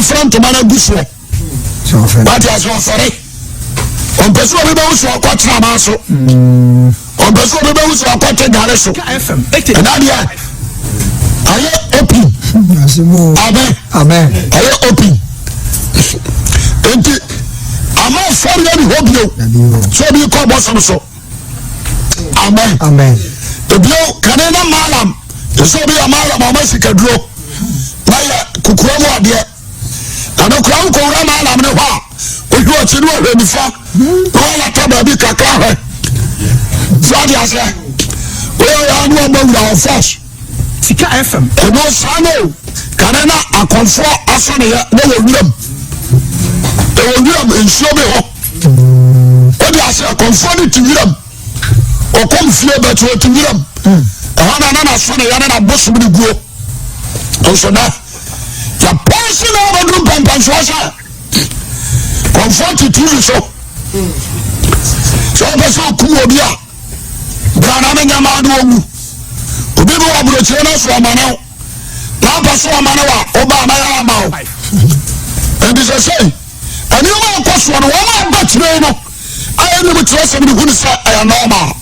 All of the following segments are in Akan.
front to mana guso but as you sorry on person we be so kwatra ma so on person we be so kwatra gare so FM and adia aye open amen aye open enti ama for you hobio so be call boss so amen ebio kanena malam so be malam ama sikaduro na ya kukura mu ade ana kura ko ura malam ne ho oju o chinu o nifa wala ta ba bi kakra he so dia se o ya anu o mawura first sika FM no sano kanena akonfo asone ya na wowuram nsuo be ho o dia se akonfo ni tiwiram o kom fie beto tiwiram ana na asone ya na bosu ni guo o so na ya person na do pampan so sa comfort to so person ku obi a brana na nyama do ogu obi bo abrochire na so amana na paso amana wa oba na ya ma o and this say and you want to so no one but no I am the trust of the good say I am normal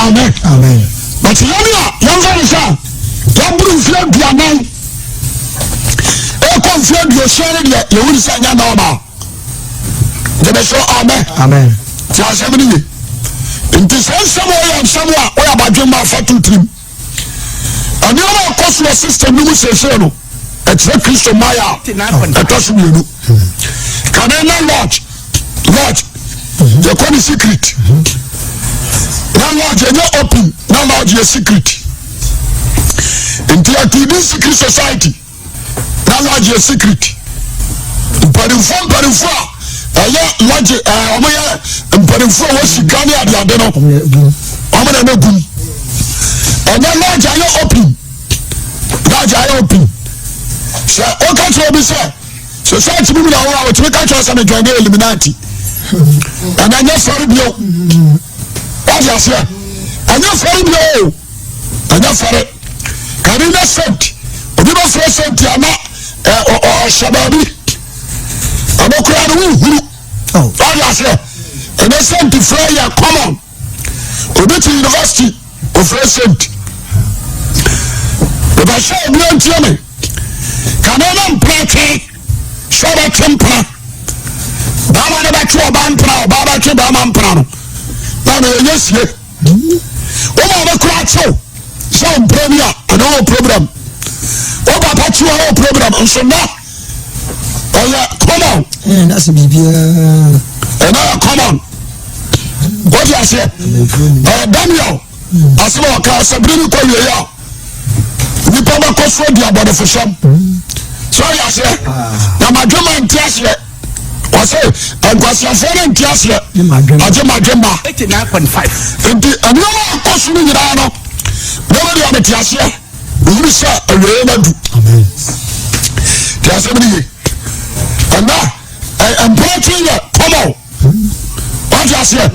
amen but young say Dabru flag dianan e kon flag yo share dia ye wuri say nya normal de be so amen ti asem ni nti somewhere we abadwema fatu trim ani o ko so system ni mu sese no e tre Kristo maya e to so mienu kanena lodge the con secret na lodge e open na lodge e secret into a TV secret society na lodge e secret parifo aya lodge omoya parifo wo sikani ade no omo na gum ona lodge ayo open so o ka tro bi say society bi na wo to ka tro say me join the Illuminati and anya sorry bio what you say anya sorry bio anya sorry karina sent obi no so sent ya na o shababi abokura no huru what you say and they sent to Freya common obi to university of sent but I show me ntime kanena mprate shoba tempra baba na ba twa ba mpra baba twa ba ma mpra no na na yesie o ma ba kra cho so premier no problem o ba pa twa o problem so na oh yeah come on that's a bibia come on what you say Daniel asema ka sabrini ko ye ya ni pa ba ko so dia bodo for sham so ya say na madwema ntiase o say Akwasi Awuah ntiase madwema 89.5 enti ani ma ko so ni nyira no no be ya ntiase uri sa awe na du amen tiase bi ni and I'm preaching come on what you say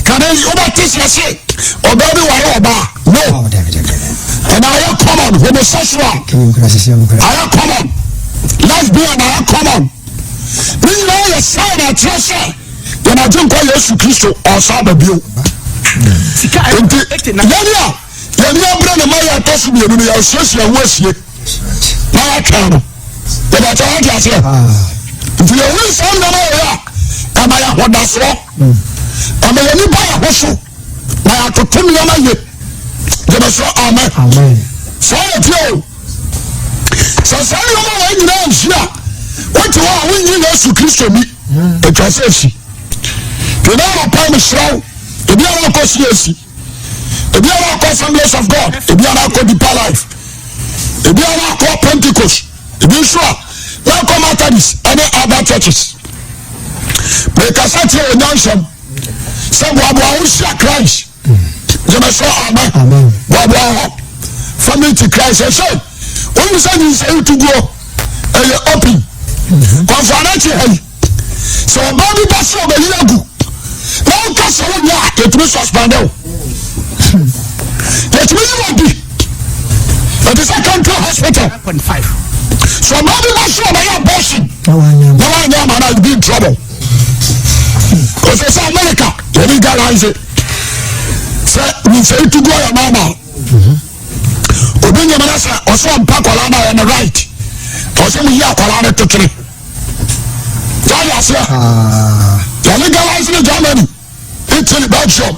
can you over teach you say obabi wa oba no and I am common homosexual I am common lesbian I am common me know your sign and treasure when I drink all Jesus Christ or Sabbath bio yania brand my toss me no ya sesi ya wasie na akano the better what you say if you win some na ya am I hodaso am I ni ba ya hoso na atotom ya na ye de so amen so you so you know when you know shia what you are when you know Jesus Christ me e ka se si you know pa me show e bi ala ko si e bi ala ko Assemblies of God e bi ala ko Deeper Life e bi ala ko Pentecost e bi so na ko Methodist and other churches me ka sa ti o nyansham se bo abo a Christ je me so amen bo family to Christ so when you say you say to go and you open conference hey so body pass over here go now cast on ya it will suspend you it will be but the second hospital 1.5 So maybe that's why they are abortion. No one will be in trouble. Because it's America, they legalize it. So we say to go your mama. Obinya manasa also mpakwala on the right. Also we hear kwala to three. That is they legalize in Germany, Italy, Belgium,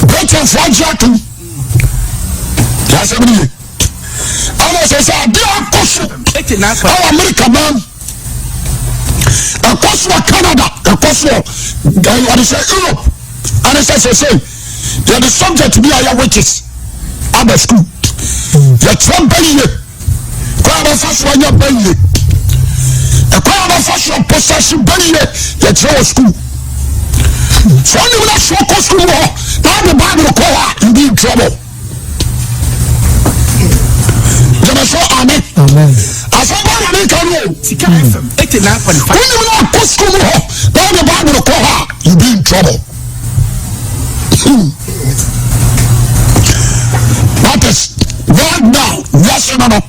Britain, France, that's everything. I say, dear Kosu, our American man, a Kosu Canada, a Kosu, what is Europe, and it says, they are the subject to be our witches at the school. The Trump Bailey, crowd of us when you're Bailey, a crowd of us your possession Bailey, the Joe school. So only when I show school, now the Bible call you be in trouble. Amen. Amen. As I know, SethEkow FM 89.5. When you are go school, now the Bible call her, you be in trouble. That is right now. Yes or no?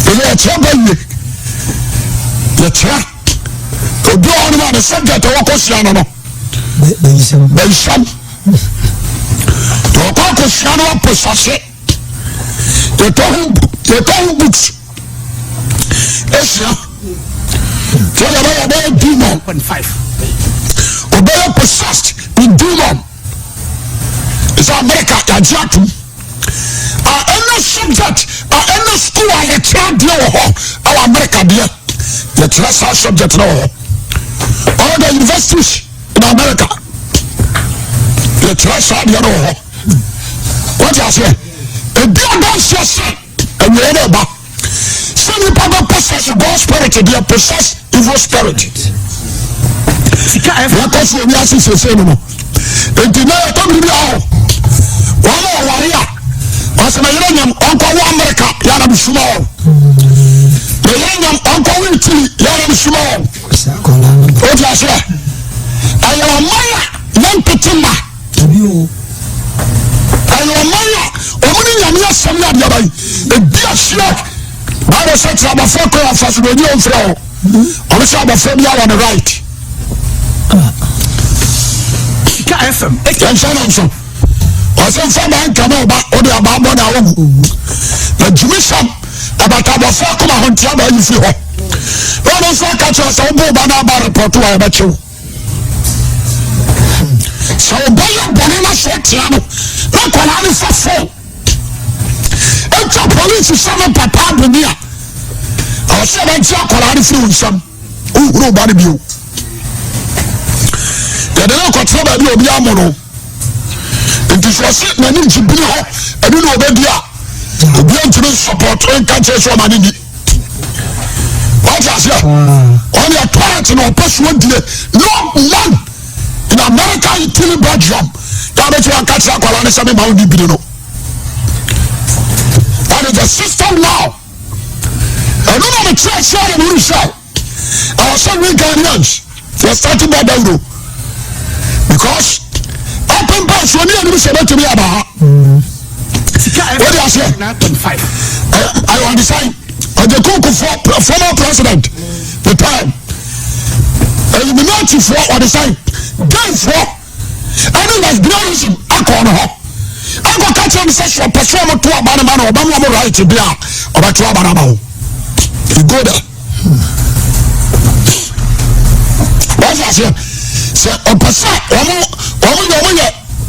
You are trouble. You try. To do on the subject of what question no. Bensham. To what question no possess. They told books. Asia. So they are demon. 5. Obey possessed in demon. It's America. Ajatu. Any subject, any school, I can't deal with our America dear. The trust our subject now. All the universities in America. The trust our dear. What you say? A dear God's son, and we are about. Some people possess God's spirit, they possess evil spirit. Because we are saying, and deny a company now. One warrior, as a millennium, Uncle America, Yana Small. Millennium, Uncle Italy, Yana Small. What you say? I am a Maya, young Petima. I am Maya. Yamia Samia Yabai, a dear snack. I was such a photo of us with your flow. On the side of Fabia on the right. FM, and so I said, Fabian come over, or the Ababa now. The Jewishan about our Fakuma on Tiaba, you feel. One of our catchers, I'll go by our report to I bet you. So, by your banana set, look what I was for. Police is some papa Bunia. I said, I saw Colorado through some. Oh, nobody view. The local trouble will be a mono. It is a set many to be hot. I don't know where they are. The Bianchi support and catches from an idiot. What I say? Only a parent in our person no one in America in Belgium. That is one catch up on some amount of video. That is the system now. I don't know the church here in Russia. Our son Ghanaians, they are starting by Aduru. Because open bars when you are to be about. What do you say? 9.5. I understand. The cook for former president, the time. Illuminati for or the same. Then for. I don't like Bionism. I call her. I go catch him session perform to a banana or Bama right to be out or a banana. You go there. What I say? Say, a person,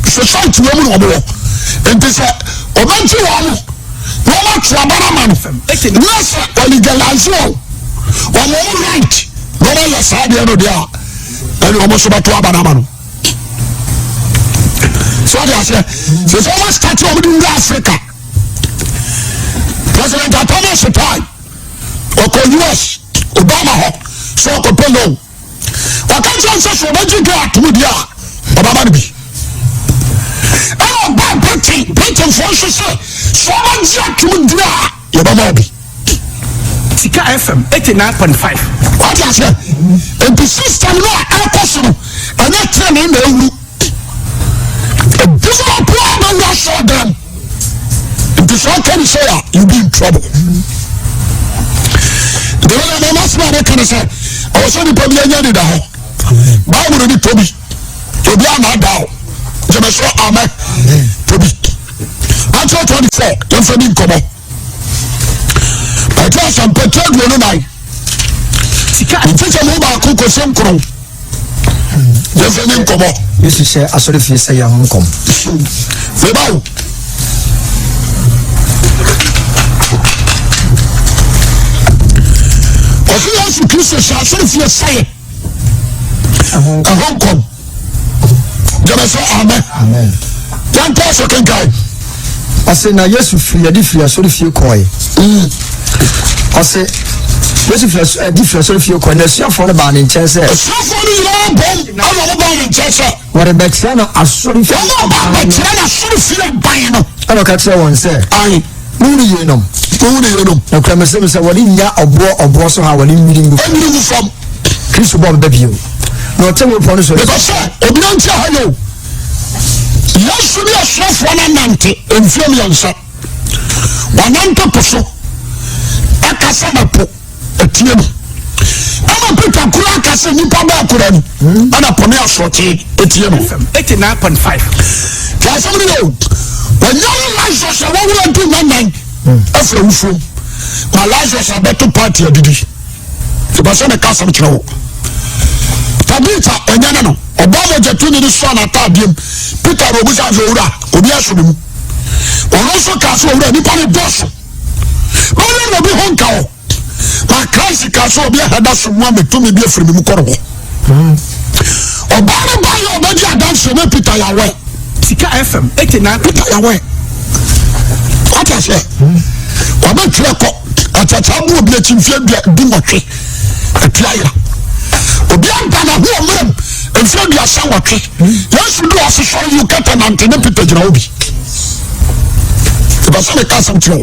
society woman or more. And this a man to one. No much a banana. Yes, or legalize you. One more right. No one is sad the other day. And almost about to a banana. So I say, there's almost statue of in Africa. President Thomas time, or US, Obama, so Copello. What can you say for what you got to Mudia, Obama be? Oh, by Britain, forces say, so much to Mudia, Obama be. SethEkow FM 89.5. What I say? And the system now, our person, and not telling me. This is a problem that saw them. If this one can say you be in trouble. The way the last man can say, I was only probably a year down. Bible ni Toby. Toby am down. Jemeso amen. Toby. Actual 24. Don't forget come on. I tell some petrol no nine. Sika. Nti mo ba ko ko sem kro. Don't forget come on. Yes, you say I saw the face say ya home come. Febao. Yesu Kristo shasiri fiye saye ahon kom jama so amen yan pa so kan kai ase na Yesu fiye di fiye so fiye koy ase Yesu fiye di fiye so fiye koy na suafo ne ba ne nche se suafo ne yira bom ana ba ne nche se wore betre na asori fiye betre na asori fiye ban no ana ka tire won se ai muni yenom na kwa mesem se wodi nya obo so ha wodi mmiri ngu from Kristo bo babio na otemo pon so because obi nti ha yo Yesu ni asofo na nante enfiem yansa wanante poso akasa na po etie no ama Peter kura akasa nipa ba kura ni ana pone asoche etie no 89.5 class of the road when you like so what we do nan afro ufo Lazarus abeto party adidi tibasa na kasa mchiro tabita enyana no obama jetuni ni so na tabiem Peter obusa zowura obi asubim ono so kaso owura ni pa ne boss ono no bi honka o ma Christ kaso obi hada so mu ametumi bi afiri mu koro obama ba yo obi adanse na Peter yawe Sika FM 89 Peter yawe what I say waba treko atachabu obi achimfie di motwe atuaya obi anta na ho omrem enfie di asa wotwe Yesu do asesoro yu kata na ntene Peter jira obi tibasa me kasam tro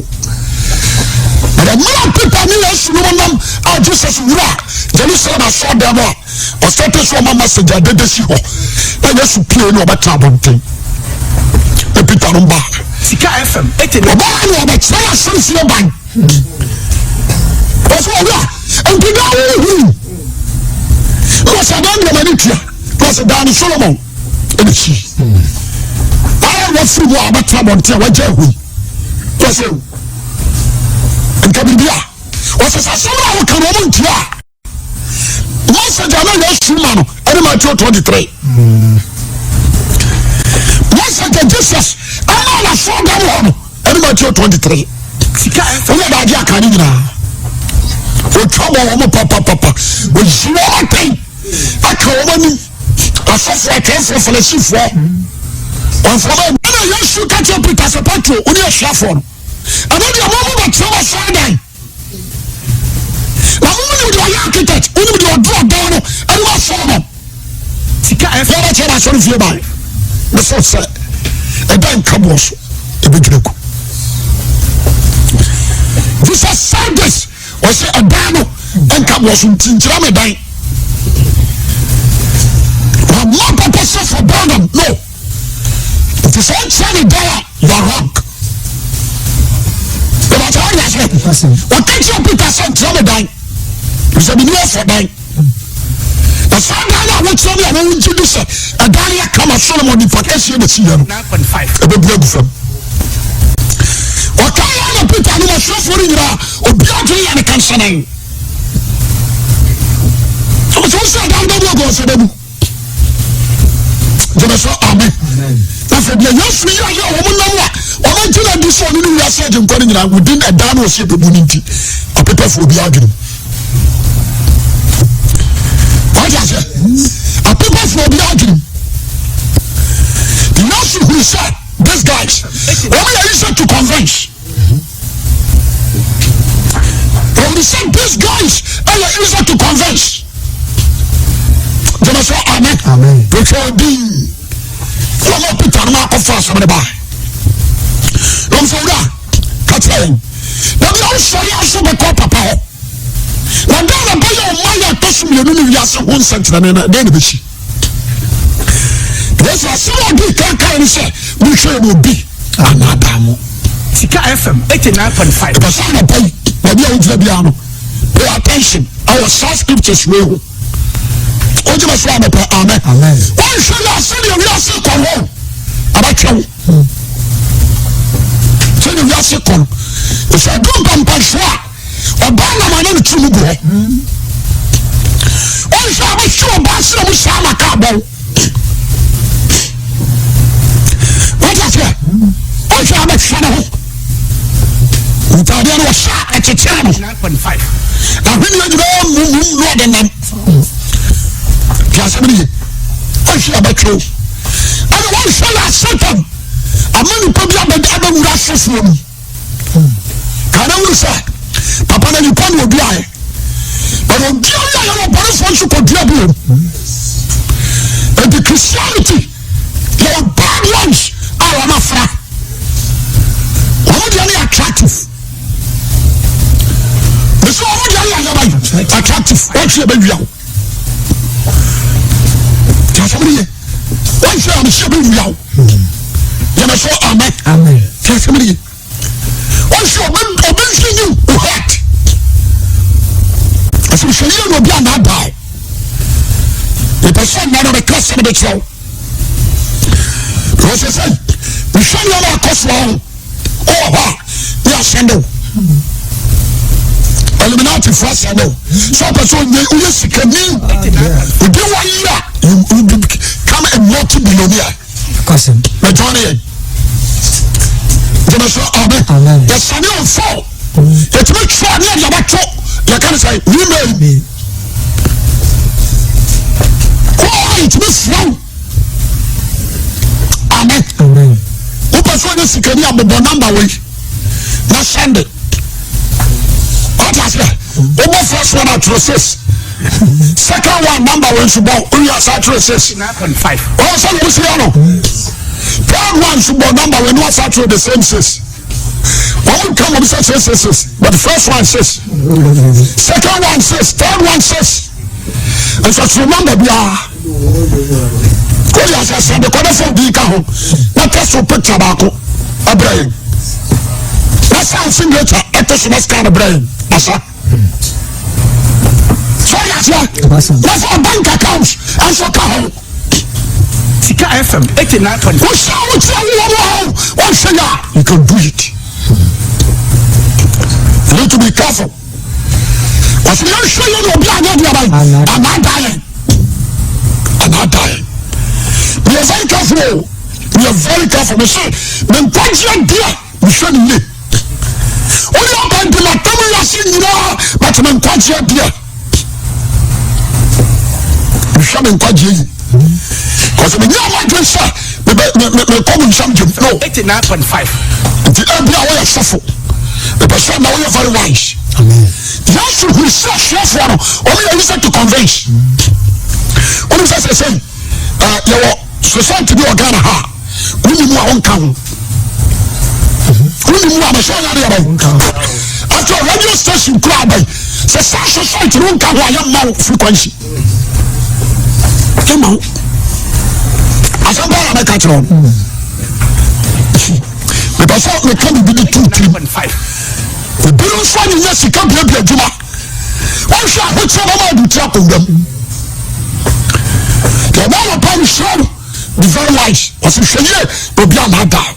but mara Peter ni Yesu no nam a Jesus wura Jerusalem aso dem o state so mama seja dede si ho na Yesu pie no obata bonten Peter no ba Sika FM 89 oba ni obata asem no ban What's wrong? And the guy was a man of Manitia, was a Danny Solomon. And she, I was through what trouble until I jail. Was you? And Kabibia was a Sasana who come on to ya. Once a Jana Shumano, and my 23. Once a Jesus, I'm a phone down, and my 23. Sika FM Oya Canina. O trouble papa o jiro ten akawani asofo atefo fellowship on for na Yesu ka che Peter sepatro oni ahwafo no ana dia mo ba twa Friday na mo ni do architect oni do draw down no ani ma so no Sika FM ya che na so fie ba me so say e dan kabo so e be jiraku this is Sundays or say a dano and come was in Tinchame dying. I'm not a person for burden, no. If you say $20, you're wrong. But I told you, what takes your Peter said, Trame dying? You said, yes, for dying. The Sunday, which one I want to do, a Dania come a Solomon for SCM 9.5. A big break from. Wakaya Peter ni masofori ngira obiaje ya ne kansanan so say down do go so debu jemeso amen na fe bia Yesu ya ya wo munamwa o ma jina di so ni wi ase je nkori ngira within a dan o se bebu ni nti o pepe fo obiaje what ya say a pepe fo obiaje the nation who said these guys when we are used to convince when we say these guys are easy to convince say amen amen which will be from a Peter na offer some the buy don't say that catching now we also so be call papa na dan na buy your money to some you no wi ase ho nsent na den be shi yes I saw the can say we should be another Sika FM 89.5. The son of pay, maybe I will pay attention. Our source scriptures will. What you must say, amen. Amen. Why should I send you a second home? About you. Send you a second. If I don't come by Shua, or Bana Manan Chumugo. Why should I be sure about some Sama Cabo? What is it? Why should I be sure? Italian was shot at the channel 9.5. Now, when you go more than them, Casamity, I shall be true. And one shall I set them. A man put up the other Russians room. Can I say, Papa, you come with the eye. But on the other, both want to contribute. And the Christianity, your bad ones are on a flat. How are you attractive? So attractive. What's your baby? Somebody, what's your baby? You must say amen. Amen. Somebody, what's your baby? What? As we say, you will be an adult. The person not of the class of the show. Because I said, we show you our cost long. Oh, yes, I know. Eliminate first, I know. So, person, you can mean, you do 1 year, you become a multi-billionaire. Cousin. But Johnny, amen. The son of four. It makes sure I never talk. You can say, you made me. Oh, it makes you. Amen. Amen. Who person is the career of the number week? Not Sunday. Over first one at process. Second one number one should go. We are at process. 9.5. Oh, some Luciano. Third one should go number when was at the same says. One come of such says, but the first one says. Second one says. Third one says. And so remember, we are. Go as I said, the corner for the home. Not just to put tobacco. A brain. That's how signature. That's kind of brain. So that's our bank accounts and so come. Sika FM 89.5. You can do it. You need to be careful. Because we don't show you I'm not dying. I'm not dying. We are very careful. We are very careful. We say, when God dear, we should live. Only about the matter but I'm quite here, dear. You shall be quite here. Because when you are like this, the common something. No, 89.5. The every hour suffer. The person now you're very wise. Amen. The answer who is so sure only I listen to convince. What is I say? Your society do Ghana ha. We need more on count. After a radio station club, the society won't come where frequency. Come on. I said, I make it wrong. Because we can't be the 2.5. The billion funny, yes, you can't be a Juma. One shot, which I do trap on them. The one upon show, the very wise, was a share, will be on that.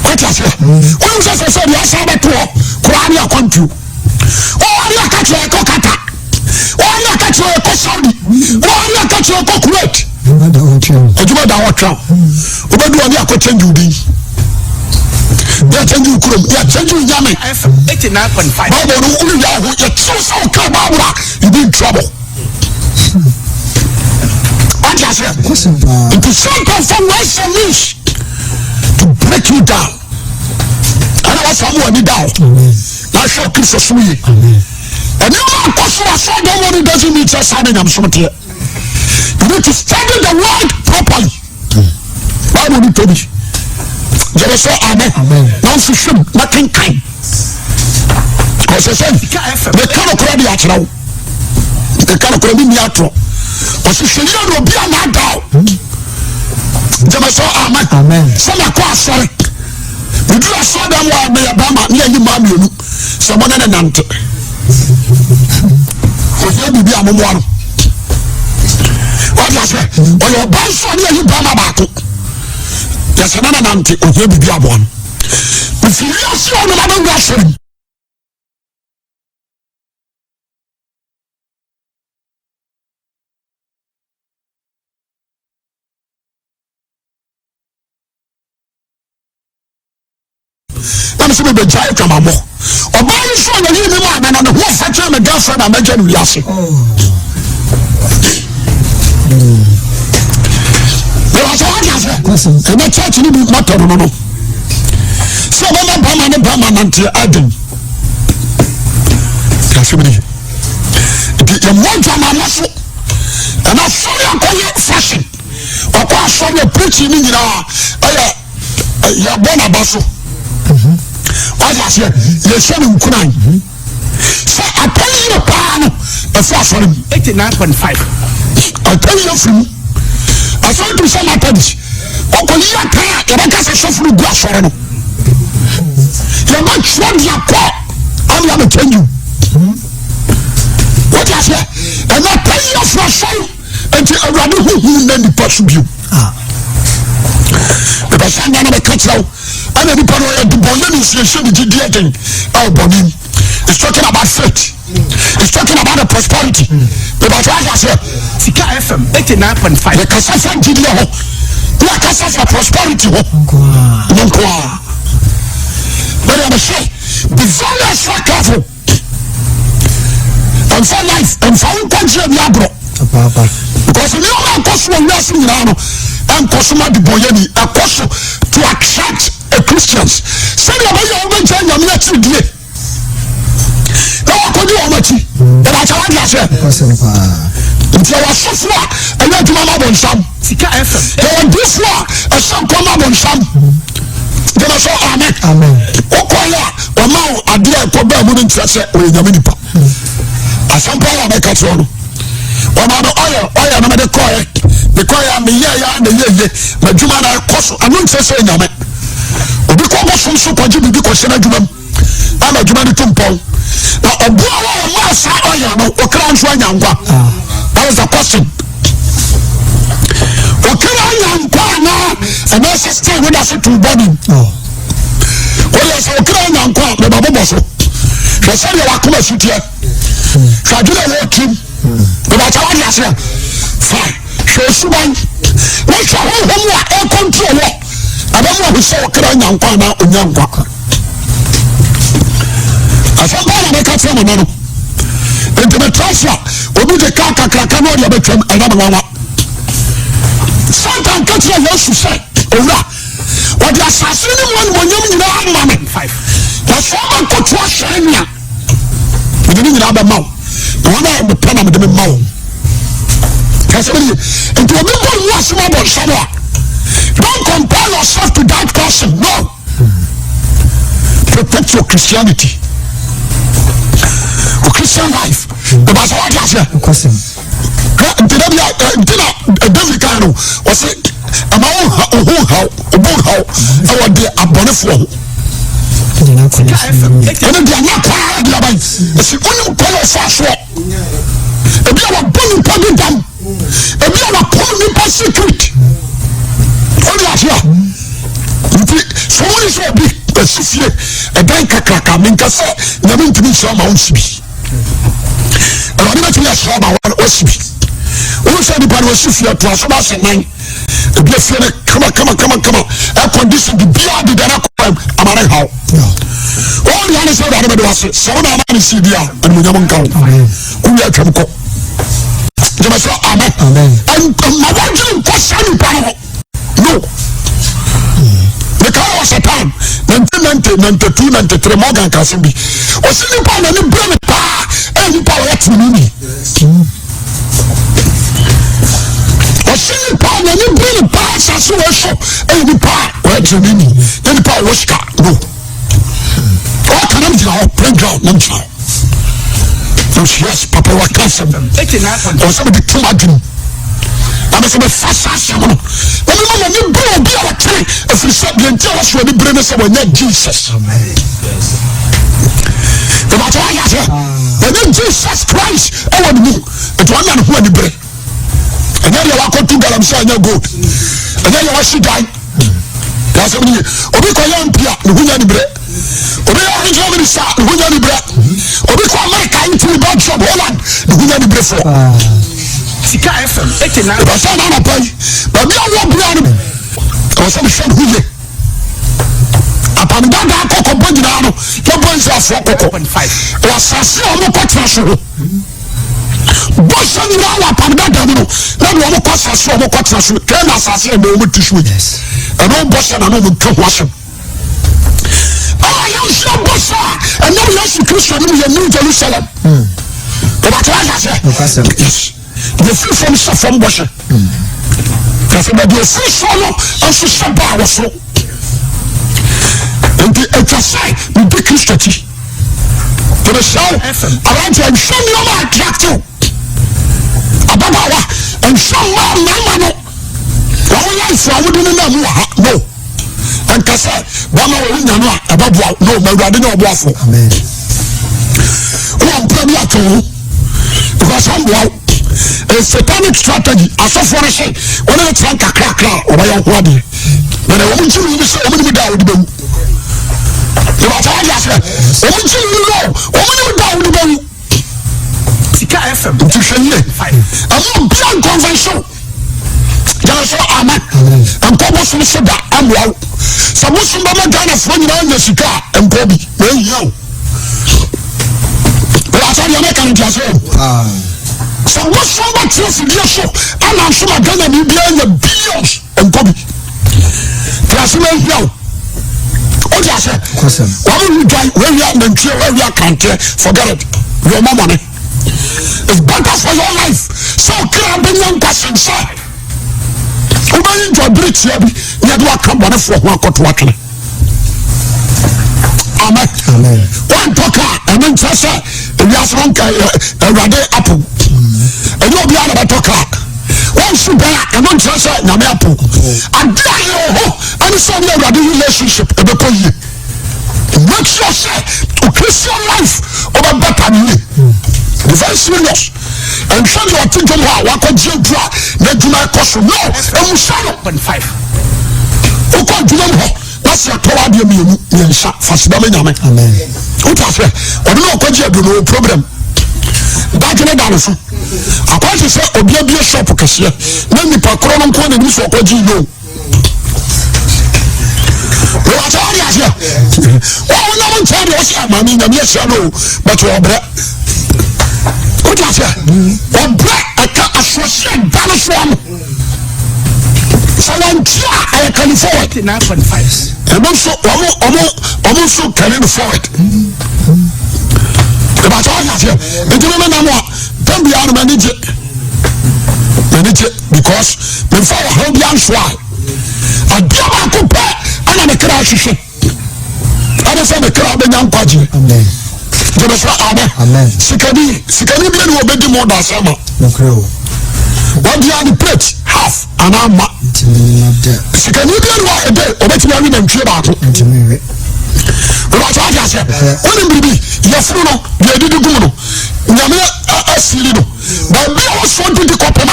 What is it? When you say, yes, I'm a poor, Kurania country. Oh, I'm not catching a cockata. Oh, I'm not catching a cocksaudi. Oh, I'm not catching a cockroach. I do not want to. What do I change you? They are changing you. They are changing Yami. 89.5. You be in trouble. What is it? It is something from West and East to break you down. And I was someone down. Now show kiss us we. And you are possible so the one doesn't need us having them so here. You need to study the word properly. Why would you tell me? There is so amen. Now you should nothing kind. Because I said they cannot credit at now. They cannot credit me at all. Because you should not be an adult. There is so amen. Some are quite sorry. We do a saw them while they are Bama near you, Mammy, someone and an ante. Be a memorial. What was it? Or your boss on you, Bama Baku. There's another ante, or you be a one. If you are sure another Russian. I'm saying the giant come on. Or by the son of you, man, and the whole factor of the girlfriend, I'm a generous. There was a and the church didn't matter. No. So, when I'm permanent Adam, the one time I muscle, and I saw you call it fashion. Or I saw you preaching in your bona basso. What I said, you're showing Kunan. So I tell you a pan of 89.5. I tell you from I saw to some attendance. Uncle Yaka, and I guess I saw from the glass for him. You're not sure your pot. I'm going to tell you. What I said, and I tell you for a son until I run who then the person you. But I sang another cut out. And the Bonin is the Bonin. It's talking about faith. It's talking about the prosperity. About what I said. SethEkow FM 89.5. The Kassafa Gideon. The Kassafa prosperity. But I say, be very so careful. And for life, and for country of Yabro. Because you know, because we're nursing now, and Cosuma de Boyani, a cost to attract Christians. Say you over join your next day. Now could you already? And I tell you, sir. If you are so far, and you do not on some. SethEkow FM. And this one, a son come up on some. Then I saw Amen. Okoya, or now a dear Kobe wouldn't say, or in the minipa. A sample of a catron. Or now the oil, and the coil. The coil, the year, and the year, but you might have cost. I won't say no. Because some super Jimmy because I'm a Jimmy Tumpon. Now, a boy, or crown's right now. That was a question. Or can I now? And I stay with us to body. Well, yes, I can't now go with my boss. I said, you are coming to here. So I do not work him. But I tell you, fine. So, someone, what's your homework and control? I don't know who saw Kran and Kwana on young Waka. I found out I can't say no. Into the transfer, or do the Kaka Krakano, the other term, another one. Sometimes catch your voice to say, oh, what the assassin when you know, mammy. The former coach was shiny. We didn't have a mouth. The one I am the pen of the mouth. And to a people who was more than someone. Don't compare yourself to that person. No. Protect your Christianity. Your Christian life. The Bible says, David Kano was it? I'm how the aboneful. And they are not tired. It's only color fast. If you are born public dam, if you are born secret. So what is your big specific a bank cracker? Minkasa, never to be some ounce. And I'm not going to show my one OCB. Also, the part was Sufia to us about 9. The blessing, come on. Air condition, the beer, the dinner, I'm at how. All the others are the was it. So I'm going to see the and we don't go. We are come. Amen. And my one question power. No. The car was a time 1990, 92, 93 Morgan Casimbi. Was in the power and the brain power and the power to me. Was in the power and the brain power as well and the power where to me. Then the power was car. No. What can I do? Playground, no child. Yes, Papa was cancer. Was somebody too much. I'm a fast someone. When you blow be our time, if you said the entire show, the brain is about Jesus. The matter is, when Jesus Christ, I want to move. It's one man who had the brain. And then you walk out to Galam, so you go. And then you watch the guy. That's what you Obi Koyan Pia, the Hunan bread. Obi Germany, the Hunan bread. Obi America into the bad shop, Holland, the Hunan bread for. Sika FM 89. But I don't pay. But me, I want to be I was on the same way. Upon that, Coco Bonjano, your boys are 4.5. Or Sassi or Mokotrash. Boston now upon that, no one costs us from Mokotrash, turn us as a moment to shoot. And no Boston and no Washington. Oh, I am so Boston, and no Yesu Christian in New Jerusalem. But I said, yes. The free from Safon Boston. That's about the free solo and so Sabah was so. And the exercise will be Christian. To the show, around you and show me all attractive. Ababawa and show more Mamano. All life I wouldn't know. No. And Kasa, Bama will know about no, my brother, no waffle. Amen. One premier to because I'm wow. A satanic strategy. I saw for a say, when I try to crack or my own body. When I want you to say, I'm going to be down with them. You are tired, I said, I want you to know, I'm going to be down with them. Sika FM. To say, I'm not beyond convention. Just so I'm and Cobos will say that I'm well. Suppose somebody done a friend around the Sika and Bobby. Well, you. But I said, you're making it yourself. So what somebody tells you so and I'm sure I'm gonna be behind the billions and Kobe. Plus now. What I said? Why don't you die where you are and where you are can't forget it. Your money. It's better for your life. So can be young person sir. Who may enjoy British you do a come on for one cut water. Amen. One talker and then say we are from a rather apple. And you'll be out of a talker. One should bear and one treasure in an apple. And there you and it's only a relationship in the point. Make sure to Christian life of a better than you. Very serious. And show you a thing to what could you draw? Let you my caution. No, and we shall not 5. Who can't do them? That's your power. You shall fast. Amen. What I say? I don't know what you do. No problem. Back in the dance. I want to say, Obi shop because here. Let me pack on and corner this for what you know. What are you here? Oh, no one tell us, I mean, yes, I know, but you're black. What I say? Or black, I can't associate balance one. So I'm I can afford 9.5. And also can afford it. About all that here, the gentleman don't be out of manage it because before I hold the answer, I do not compare and I'm a crash. I don't say the crowd and young party. Amen. Amen. Sikani be no obedi more than summer. What do you have the plate? Half and I'm Sikani be no a day, obeti me and clear battle. What I said, when baby, your funeral, you did the good. Yamia, a silly. But be also to the copper.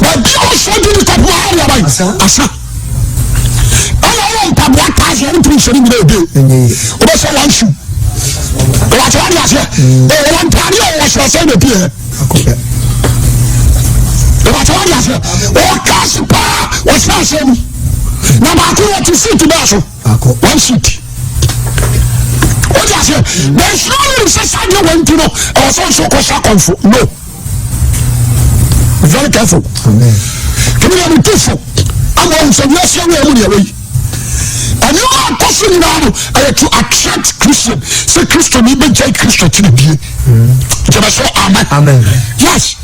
But be also to the copper. Asa. I don't know what I want to say in the day. What's I want you? What I said, they want to was I said it here. What I said, what Casper was I saying? Now I want to see to that one seat. What I say? There's no reason I want to know. I was also comfort. No. Very careful. Amen. Can you be careful? I'm going to yes, you will away. And you are causing now to attract Christian. Say Christian, even take Christian to the beer. Amen. Yes.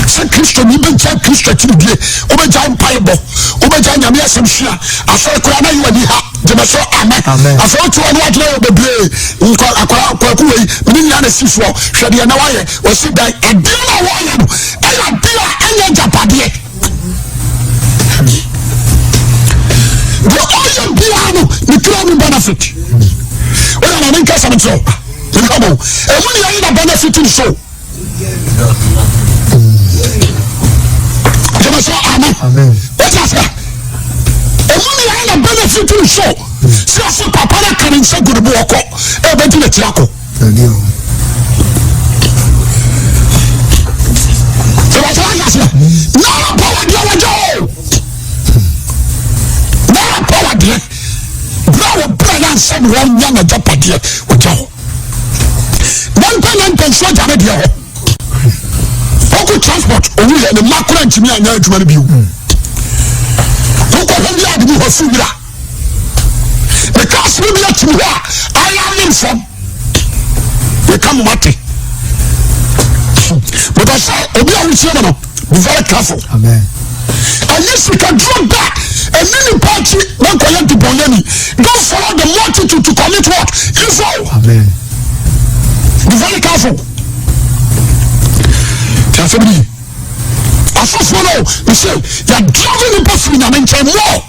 Say Christian, even take Christian to the beer. Obey Bible. Obey Yamia Samshia. I saw a crowd you and Amen. I saw to what the blade. I call Miniana Sifo, Shadia Nawaya, or sit down and deal a bia anya japade the oil bia no the crown benefit when I make some so you come and when you are benefit in so amen what is that and when you are benefit in so see papa na can say good work e be di tirako so what I say no power dey wajo no power dey bro brother said one young japade wajo one pension jare dey transport only the macro and me anya adwuma bi ko ho bia de ho fubira the cast me bia timi ho I am in from we come mate but I say obi a wusie no be very careful amen and yes we can draw back and many party when collect the bonani don't follow the multitude to commit what evil amen be very careful. Somebody, I saw no. You say you are driving the bus in a mention more.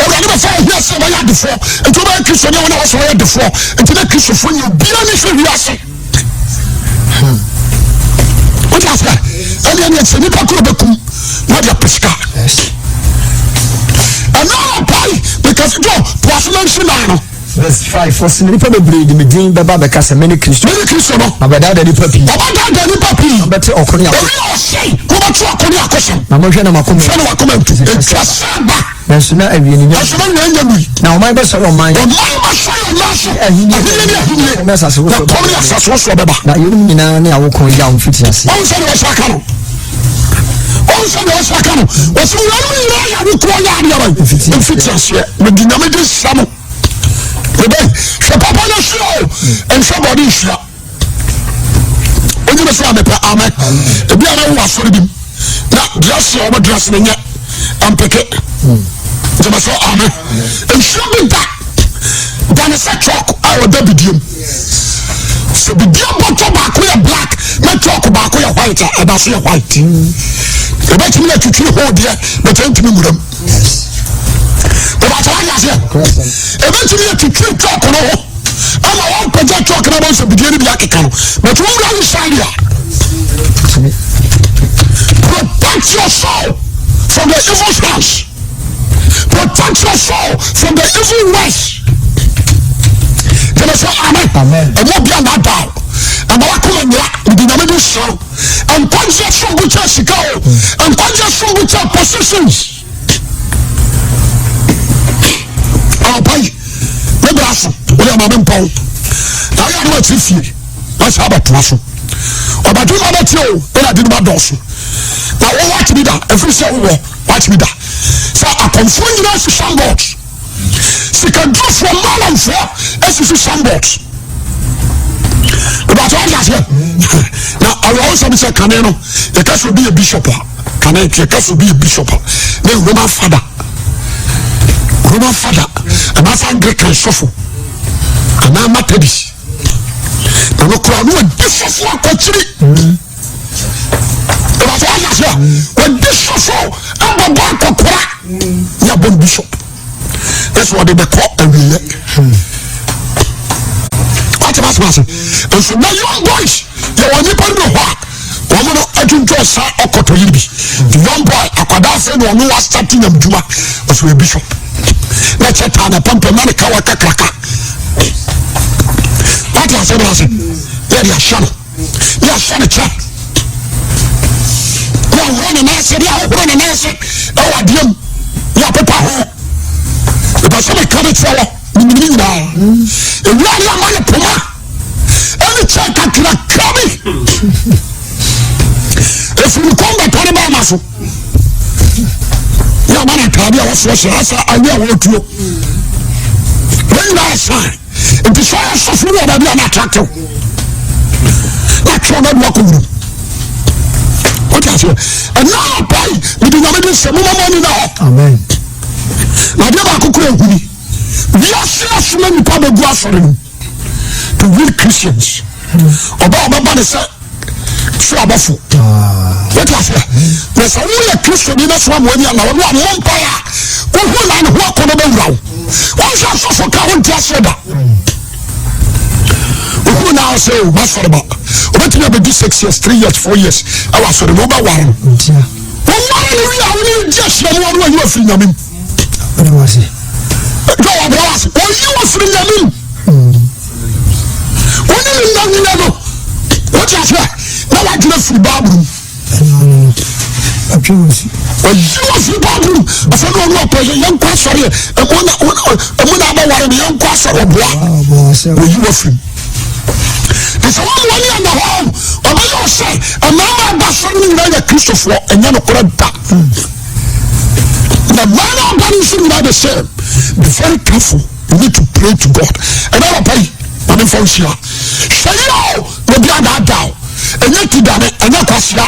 And I never saw here say I had the four. And to make Christian, when I was at the four, and to make Christian for you, be honest with you. What is that? And then it's a new could be come. What your pesca? And now I buy because you was mentioned now. Verse 5 for sin nipa bebre me din beba beka se many Christian no abada da nipa pi abada da nipa pi beti okoni akosi ko beti okoni akosi na mo hwe na makomo hwe na makomo tu etwasaba nanso na awie ni asoma na anya mu na o mai be so o mai ba so na ahini na sase wo so na sase wo so beba na yum nyina na awokon ya on fiti ase on se na saka no on se na saka no o so na ya wo ko ya ya ba fiti ase me diname de samo je papa no show and somebody show onye be so amepa amen e bia na wo asori bim na dress o dress na nya ampeke je be so amen and show me that dan se talk I da bidium so bidium bottom back we black na talk back we white and that's white e be timi na tutu ho dia but timi muram but I say eventually to treat talk no ama one project talk na about begin be akeka no but we run inside here protect your soul from the evil hands protect your soul from the evil ways then say amen and what be that down and what come here the dynamic show and conscious from which SethEkow and conscious from which positions pai me braso we am amempon na ya no atifie na sha abato obadu na betio e na dinu badoso na wo watch me da every say wo watch me da so akonfo nyina su sambot she can do from man for as su sambot about all that now I will also be say kaneno the case will be a bishop kanen the case will be a bishop the Roman father and that's Anglican shuffle and I'm not Methodist and look around with this shuffle that's all I say when this shuffle I'm a bank of crack you're born bishop that's what they call a relay what am I saying and so now young boys you want to know what I'm going to enjoy sa okoto yibi the young boy akwada say no one was starting them juma was a bishop na cheta na pampe mane kawa kakraka what ya say ya shano cha ya wona na se e wa diem ya papa ho ba so me kare tsawo ni na e wa ya mane poma e cha kakraka bi if you come back to the maso ya mana tabi a wasu asa ayi a wotuo when I sign it is why so free that be an attractive that's what work with what I say and now pay we do not need some money now amen na dia ba kokura ehuni we are so many people go after them to real Christians oba ne say so abafo say there's a way Christian in this one when you are not one fire. Who land who are going to be wrong? One shall for count just that. Who now say, Master about what you have been 6 years, 3 years, 4 years. I was for the mobile one. Just one you are free. What was it? Go on, boss. Oh, you are free. What do you know? What is that? Now I do free bathroom. Okay, was it? Well, you are free bathroom. I said, no, no, person, young question here. And when I the young question of what? You are free. There's a one money on the home. Or I don't say, and now I'm not something like a Christopher, and you're not correct that. The man of God is not the same. Be very careful. You need to pray to God. And I will pray. I'm in function. Say, no, you'll be that down. And yet, you done it, and you're question.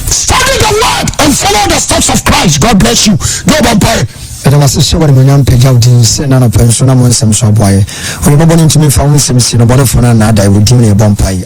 Study the word and follow the steps of Christ. God bless you. Go on, pray. And I was a show when I'm paid out in Sena Pension. I'm on some subway. When you're born into me, found some sin about a phone and I would give me a bumpy.